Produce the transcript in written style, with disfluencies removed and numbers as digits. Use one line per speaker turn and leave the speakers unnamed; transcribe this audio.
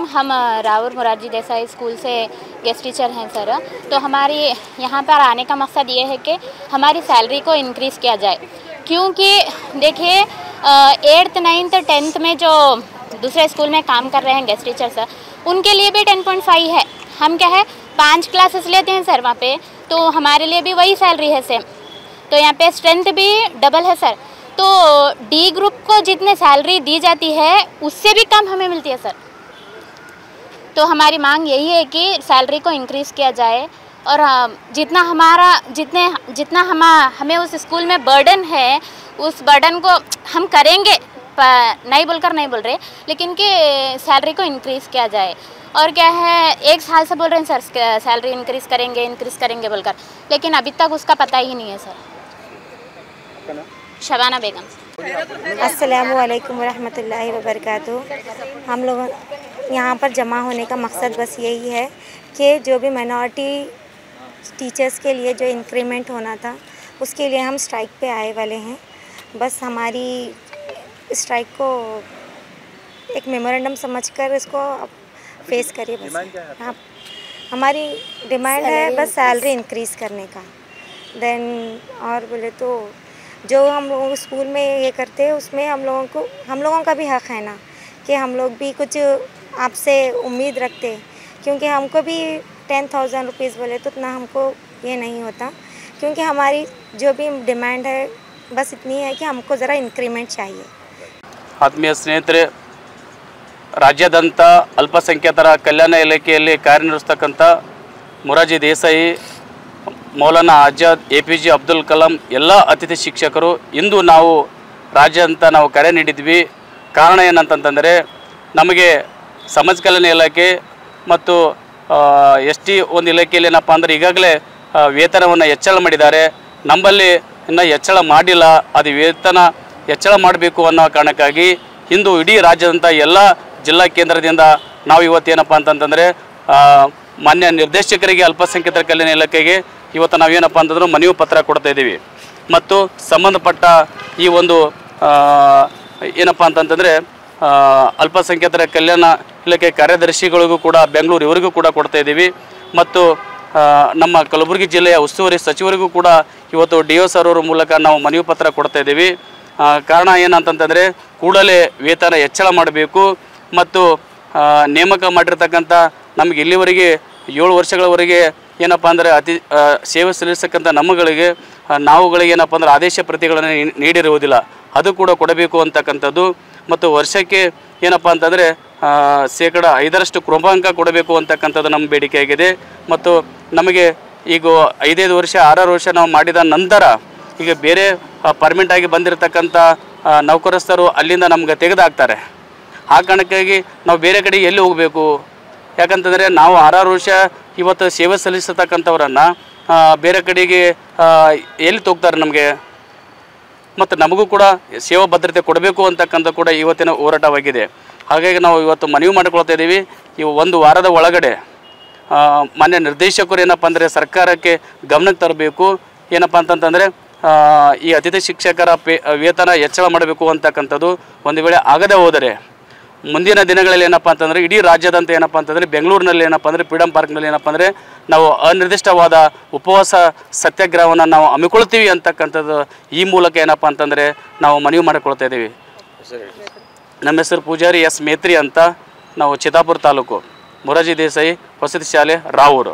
हम राउर मोरारजी देसाई स्कूल से गेस्ट टीचर हैं सर। तो हमारी यहाँ पर आने का मकसद ये है कि हमारी सैलरी को इंक्रीज़ किया जाए, क्योंकि देखिए 8th 9th 10th में जो दूसरे स्कूल में काम कर रहे हैं गेस्ट टीचर सर, उनके लिए भी 10.5 है। हम क्या है 5 क्लासेस लेते हैं सर वहाँ पे, तो हमारे लिए भी वही सैलरी है सेम। तो यहाँ पे स्ट्रेंथ भी डबल है सर। तो डी ग्रुप को जितने सैलरी दी जाती है उससे भी कम हमें मिलती है सर। तो हमारी मांग यही है कि सैलरी को इंक्रीज़ किया जाए, और जितना हमें उस स्कूल में बर्डन है, उस बर्डन को हम करेंगे, नहीं बोल रहे, लेकिन कि सैलरी को इंक्रीज़ किया जाए। और क्या है 1 साल से बोल रहे हैं सर सैलरी इंक्रीज़ करेंगे बोलकर, लेकिन अभी तक उसका पता ही नहीं है सर। शबाना बेगम।
अस्सलामु अलैकुम वरहमतुल्लाहि वबरकातुहू। हम लोग यहाँ पर जमा होने का मकसद बस यही है कि जो भी माइनॉरिटी टीचर्स के लिए जो इंक्रीमेंट होना था उसके लिए हम स्ट्राइक पे आए वाले हैं। बस हमारी स्ट्राइक को एक मेमोरेंडम समझकर इसको फेस करिए। बस हाँ, हमारी डिमांड है बस सैलरी इंक्रीज़ करने का। देन और बोले तो जो हम लोग स्कूल में ये करते हैं उसमें हम लोगों का भी हक़ है ना, कि हम लोग भी कुछ आपसे उम्मीद रखते हैं, क्योंकि हमको भी 10,000 रुपीज़ बोले तो उतना हमको ये नहीं होता, क्योंकि हमारी जो भी डिमांड है बस इतनी है कि हमको ज़रा इंक्रीमेंट चाहिए।
ಆತ್ಮೀಯ ಸ್ನೇಹಿತರೆ, ರಾಜ್ಯಾದ್ಯಂತ ಅಲ್ಪಸಂಖ್ಯಾತರ ಕಲ್ಯಾಣ ಇಲಾಖೆಯಲ್ಲಿ ಕಾರ್ಯನಿರ್ವಹಿಸ್ತಕ್ಕಂಥ ಮೊರಾರ್ಜಿ ದೇಸಾಯಿ, ಮೌಲಾನಾ ಆಜಾದ್, APJ ಅಬ್ದುಲ್ ಕಲಾಂ ಎಲ್ಲ ಅತಿಥಿ ಶಿಕ್ಷಕರು ಇಂದು ನಾವು ರಾಜ್ಯಾದ್ಯಂತ ನಾವು ಕರೆ ನೀಡಿದ್ವಿ. ಕಾರಣ ಏನಂತಂದರೆ ನಮಗೆ ಸಮಾಜ ಕಲ್ಯಾಣ ಇಲಾಖೆ ಮತ್ತು ST ಒಂದು ಇಲಾಖೆಯಲ್ಲಿ ಏನಪ್ಪ ಅಂದರೆ ಈಗಾಗಲೇ ವೇತನವನ್ನು ಹೆಚ್ಚಳ ಮಾಡಿದ್ದಾರೆ. ನಮ್ಮಲ್ಲಿ ಇನ್ನೂ ಹೆಚ್ಚಳ ಮಾಡಿಲ್ಲ. ಅದು ವೇತನ ಹೆಚ್ಚಳ ಮಾಡಬೇಕು ಅನ್ನೋ ಕಾರಣಕ್ಕಾಗಿ ಇಂದು ಇಡೀ ರಾಜ್ಯದಂಥ ಎಲ್ಲ ಜಿಲ್ಲಾ ಕೇಂದ್ರದಿಂದ ನಾವು ಇವತ್ತೇನಪ್ಪ ಅಂತಂದರೆ ಮಾನ್ಯ ನಿರ್ದೇಶಕರಿಗೆ ಅಲ್ಪಸಂಖ್ಯಾತರ ಕಲ್ಯಾಣ ಇಲಾಖೆಗೆ ಇವತ್ತು ನಾವೇನಪ್ಪ ಅಂತಂದ್ರೆ ಮನವಿ ಪತ್ರ ಕೊಡ್ತಾಯಿದ್ದೀವಿ. ಮತ್ತು ಸಂಬಂಧಪಟ್ಟ ಈ ಒಂದು ಏನಪ್ಪ ಅಂತಂತಂದರೆ ಅಲ್ಪಸಂಖ್ಯಾತರ ಕಲ್ಯಾಣ ಇಲಾಖೆ ಕಾರ್ಯದರ್ಶಿಗಳಿಗೂ ಕೂಡ ಬೆಂಗಳೂರು ಇವರಿಗೂ ಕೂಡ ಕೊಡ್ತಾಯಿದ್ದೀವಿ. ಮತ್ತು ನಮ್ಮ ಕಲಬುರಗಿ ಜಿಲ್ಲೆಯ ಉಸ್ತುವಾರಿ ಸಚಿವರಿಗೂ ಕೂಡ ಇವತ್ತು DO ಸರ್ ಅವರ ಮೂಲಕ ನಾವು ಮನವಿ ಪತ್ರ ಕೊಡ್ತಾಯಿದ್ದೀವಿ. ಕಾರಣ ಏನಂತಂತಂದರೆ ಕೂಡಲೇ ವೇತನ ಹೆಚ್ಚಳ ಮಾಡಬೇಕು, ಮತ್ತು ನೇಮಕ ಮಾಡಿರ್ತಕ್ಕಂಥ ನಮಗೆ ಇಲ್ಲಿವರೆಗೆ 7 ವರ್ಷಗಳವರೆಗೆ ಏನಪ್ಪ ಅಂದರೆ ಸೇವೆ ಸಲ್ಲಿಸತಕ್ಕಂಥ ನಾವುಗಳಿಗೆ ಏನಪ್ಪ ಅಂದರೆ ಆದೇಶ ಪ್ರತಿಗಳನ್ನು ನೀಡಿರುವುದಿಲ್ಲ, ಅದು ಕೂಡ ಕೊಡಬೇಕು ಅಂತಕ್ಕಂಥದ್ದು. ಮತ್ತು ವರ್ಷಕ್ಕೆ ಏನಪ್ಪ ಅಂತಂದರೆ 5% ಕ್ರಮಾಂಕ ಕೊಡಬೇಕು ಅಂತಕ್ಕಂಥದ್ದು ನಮ್ಮ ಬೇಡಿಕೆಯಾಗಿದೆ. ಮತ್ತು ನಮಗೆ ಈಗ 5 ವರ್ಷ 6 ವರ್ಷ ನಾವು ಮಾಡಿದ ನಂತರ ಈಗ ಬೇರೆ ಪರ್ಮನೆಂಟ್ ಆಗಿ ಬಂದಿರತಕ್ಕಂಥ ನೌಕರಸ್ಥರು ಅಲ್ಲಿಂದ ನಮ್ಗೆ ತೆಗೆದಾಕ್ತಾರೆ. ಆ ಕಾರಣಕ್ಕಾಗಿ ನಾವು ಬೇರೆ ಕಡೆ ಎಲ್ಲಿ ಹೋಗಬೇಕು? ಯಾಕಂತಂದರೆ ನಾವು 6 ವರ್ಷ ಇವತ್ತು ಸೇವೆ ಸಲ್ಲಿಸತಕ್ಕಂಥವ್ರನ್ನು ಬೇರೆ ಕಡೆಗೆ ಎಲ್ಲಿ ಹೋಗ್ತಾರೆ ನಮಗೆ? ಮತ್ತು ನಮಗೂ ಕೂಡ ಸೇವಾ ಭದ್ರತೆ ಕೊಡಬೇಕು ಅಂತಕ್ಕಂಥ ಕೂಡ ಇವತ್ತಿನ ಹೋರಾಟವಾಗಿದೆ. ಹಾಗಾಗಿ ನಾವು ಇವತ್ತು ಮನವಿ ಮಾಡಿಕೊಳ್ತಾ ಇದ್ದೀವಿ, ಒಂದು ವಾರದ ಒಳಗಡೆ ಮಾನ್ಯ ನಿರ್ದೇಶಕರು ಏನಪ್ಪ ಅಂದರೆ ಸರ್ಕಾರಕ್ಕೆ ಗಮನಕ್ಕೆ ತರಬೇಕು. ಏನಪ್ಪ ಅಂತಂತಂದರೆ ಈ ಅತಿಥಿ ಶಿಕ್ಷಕರ ವೇತನ ಹೆಚ್ಚಳ ಮಾಡಬೇಕು ಅಂತಕ್ಕಂಥದ್ದು. ಒಂದು ವೇಳೆ ಆಗದೆ ಹೋದರೆ ಮುಂದಿನ ದಿನಗಳಲ್ಲಿ ಏನಪ್ಪ ಅಂತಂದರೆ ಇಡೀ ರಾಜ್ಯದಂತ ಏನಪ್ಪ ಅಂತಂದರೆ ಬೆಂಗಳೂರಿನಲ್ಲಿ ಏನಪ್ಪ ಅಂದರೆ ಫ್ರೀಡಮ್ ಪಾರ್ಕ್ನಲ್ಲಿ ಏನಪ್ಪ ಅಂದರೆ ನಾವು ಅನಿರ್ದಿಷ್ಟವಾದ ಉಪವಾಸ ಸತ್ಯಾಗ್ರಹವನ್ನು ನಾವು ಹಮ್ಮಿಕೊಳ್ತೀವಿ ಅಂತಕ್ಕಂಥದ್ದು ಈ ಮೂಲಕ ಏನಪ್ಪ ಅಂತಂದರೆ ನಾವು ಮನವಿ ಮಾಡಿಕೊಳ್ತಾ ಇದ್ದೀವಿ. ನಮ್ಮ ಹೆಸರು ಪೂಜಾರಿ S ಮೇತ್ರಿ ಅಂತ. ನಾವು ಚಿತ್ತಾಪುರ ತಾಲೂಕು ಮೊರಾರ್ಜಿ ದೇಸಾಯಿ ವಸತಿ ಶಾಲೆ ರಾವೂರು.